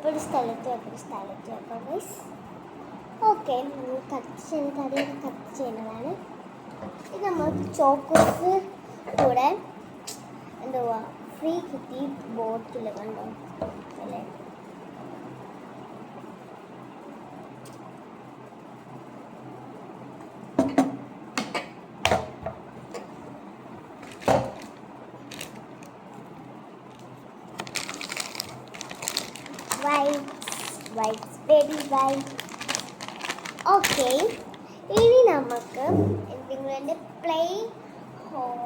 ഒരു സ്ഥലത്ത് വെക്കാം ഗൈസ്. ഓക്കെ, കറിയൊക്കെ കട്ട് ചെയ്യുന്നതാണ്. ഇത് നമ്മൾ ചോക്കോസ് കൂടെ എന്തുവാ ഫ്രീ കിട്ടി ബോട്ടിൽ കണ്ടോ അല്ലേ. White, very white. ഓക്കെ, ഇനി നമുക്ക് എന്തെങ്കിലും പ്ലേ ഹോം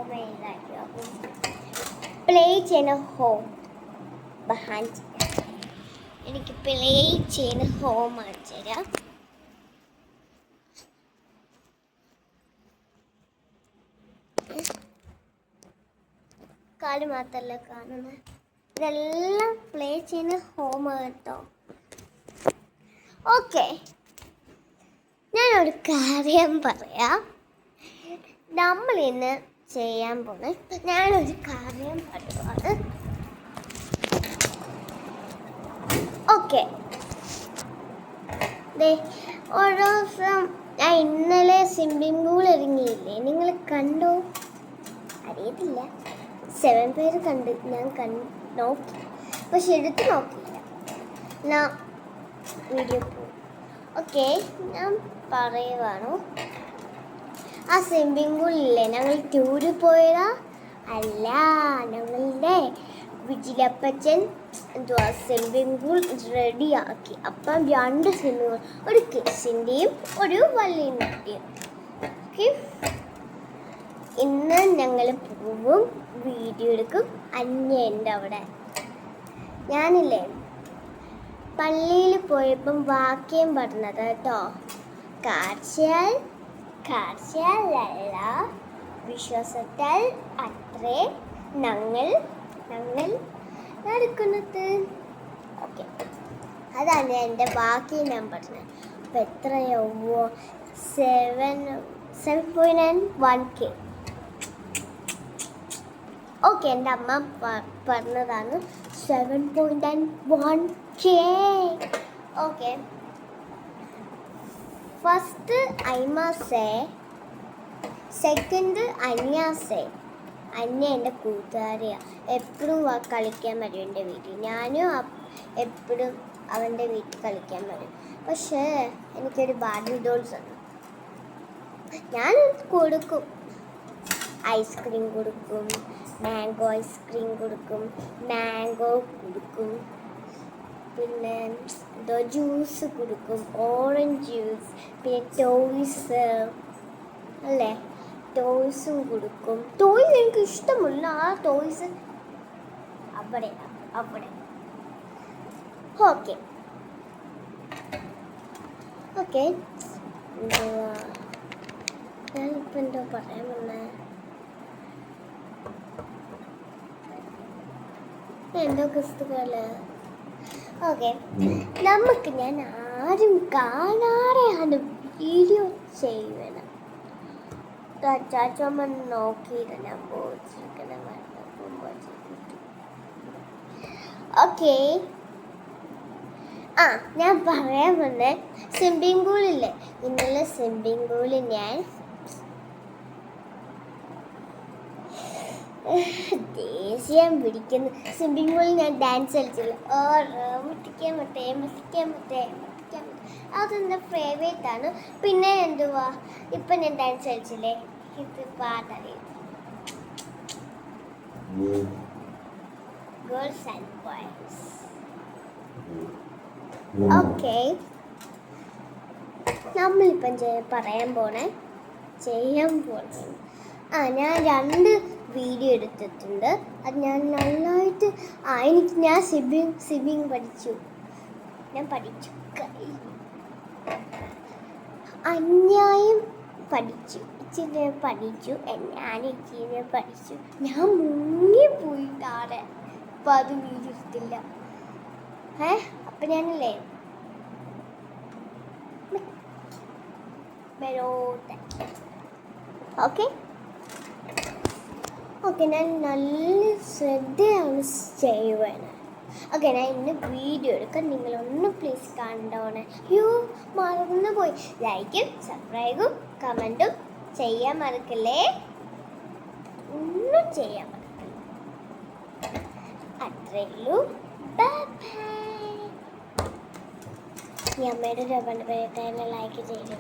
പ്ലേ ചെയ്യുന്ന ഹോം ബഹാൻഡ് എനിക്ക് പ്ലേ ചെയ്യുന്ന ഹോം കാണിച്ചു തരാം. കാല് മാത്രമല്ല കാണുന്നത്, ഇതെല്ലാം പ്ലേ ചെയ്യുന്ന ഹോം കേട്ടോ. ഓക്കെ, ഞാനൊരു കാര്യം പറയാം. നമ്മൾ ഇന്ന് ചെയ്യാൻ പോകുന്നത്, ഞാനൊരു കാര്യം പറയുവാണ്. ഓക്കെ, ഒരു ദിവസം ഞാൻ ഇന്നലെ സ്വിമ്മിംഗ് പൂൾ ഇറങ്ങിയില്ലേ, നിങ്ങൾ കണ്ടോ? അറിയത്തില്ല, 7 പേര് കണ്ട്. ഞാൻ നോക്കി, പക്ഷെ എടുത്ത് നോക്കിയില്ല. ഞാൻ വീഡിയോ പോകും. ഓക്കെ, ഞാൻ പറയുവാണോ, ആ സ്വിമ്മിംഗ് പൂളില്ലേ ഞങ്ങൾ ടൂറ് പോയതാ അല്ല, ഞങ്ങളുടെ വിജിലപ്പച്ചൻ എന്തുവാ സ്വിമ്മിംഗ് പൂൾ റെഡിയാക്കി. അപ്പം 2 സ്വിമ്മിംഗ് പൂൾ, ഒരു കിഡ്സിൻ്റെയും ഒരു വല്ലിൻ്റെയും. ഓക്കെ, ഇന്ന് ഞങ്ങൾ പോവും, വീഡിയോ എടുക്കും. അന്യുണ്ട് അവിടെ. ഞാനില്ലേ പള്ളിയിൽ പോയപ്പം വാക്യം പറഞ്ഞത് കേട്ടോ. കാഴ്ചയല്ല വിശ്വാസത്താൽ അത്രേ ഞങ്ങൾ നടക്കുന്നത്. ഓക്കെ, അതാണ് എൻ്റെ വാക്യം ഞാൻ പറഞ്ഞത്. അപ്പം എത്രയാവോ? 7.1K. ഓക്കെ, എൻ്റെ അമ്മ പറഞ്ഞതാണ് 7.1K. ഓക്കെ, ഫസ്റ്റ് ഐമാസേ, സെക്കൻഡ് അന്യാസേ. അന്യ എൻ്റെ കൂട്ടുകാരിയാണ്, എപ്പോഴും കളിക്കാൻ വരും എൻ്റെ വീട്ടിൽ. ഞാനും എപ്പോഴും അവൻ്റെ വീട്ടിൽ കളിക്കാൻ വരും. പക്ഷേ എനിക്കൊരു ബാർബി ഡോൾസ് ആണ്, ഞാൻ കൊടുക്കും. ഐസ്ക്രീം കൊടുക്കും, മാംഗോ ഐസ്ക്രീം കൊടുക്കും, മാംഗോ കൊടുക്കും, പിന്നെ എന്തോ ജ്യൂസ് കൊടുക്കും, ഓറഞ്ച് ജ്യൂസ്, പിന്നെ ടോയ്സ് അല്ലേ, ടോയ്സും കൊടുക്കും. ടോയ്സ് എനിക്ക് ഇഷ്ടമുള്ള ആ ടോയ്സ് അവിടെ. ഓക്കെ ഓക്കെ, ഞാനിപ്പോൾ എന്തോ പറയാൻ വന്നേ, എന്തോ പുസ്തകമല്ലേ. ഓക്കെ, നമുക്ക് ഞാൻ ആരും കാണാതെയാണ് വീഡിയോ ചെയ്യണം. ചാച്ചമ്മ നോക്കിയിട്ട് ഞാൻ പോയിരിക്കണം. ഓക്കെ, ഞാൻ പറയാൻ വന്നേ സ്വിമ്മിംഗ് പൂളില്ലേ, ഇന്നലെ സ്വിമ്മിംഗ് പൂളിൽ ഞാൻ ദേഷ്യം പിടിക്കുന്നു. സ്വിമ്മിംഗ് പൂളിൽ ഞാൻ ഡാൻസ് കളിച്ചില്ല. മുട്ടിക്കാൻ പറ്റേ അതെൻ്റെ ഫേവറേറ്റ് ആണ്. പിന്നെ എന്തുവാ ഇപ്പം ഞാൻ ഡാൻസ് കളിച്ചില്ലേ, ഇത് പാട്ടറിയാം, ഗേൾസ് ആൻഡ് ബോയ്സ്. ഓക്കെ, നമ്മളിപ്പം ചെയ്യാൻ പോണേ ഞാൻ 2 വീഡിയോ എടുത്തിട്ടുണ്ട്. അത് ഞാൻ നന്നായിട്ട് ഞാൻ സ്വിമ്മിങ് പഠിച്ചു. അന്യായം പഠിച്ചു, ഇച്ചിരി പഠിച്ചു, ഞാൻ ഇച്ചിരി പഠിച്ചു. ഞാൻ മുങ്ങിപ്പോയി താഴെ. അപ്പം അത് വീഡിയോ എടുത്തില്ല. അപ്പം ഞാനല്ലേ ഓക്കെ ഓക്കെ, ഞാൻ നല്ല ശ്രദ്ധയാണ് ചെയ്യുവാണ്. ഓക്കെ, ഞാൻ ഇന്ന് വീഡിയോ എടുക്കാം, നിങ്ങളൊന്ന് പ്ലീസ് കണ്ടോണേ. മറന്നു പോയി. ലൈക്കും സബ്സ്ക്രൈബും കമൻറ്റും ചെയ്യാൻ മറക്കല്ലേ, ഒന്നും ചെയ്യാൻ മറക്കല്ലേ. അത്രേ ഉള്ളൂ. Bye bye. ഈ അമ്മയുടെ രൂപ ലൈക്ക് ചെയ്തു.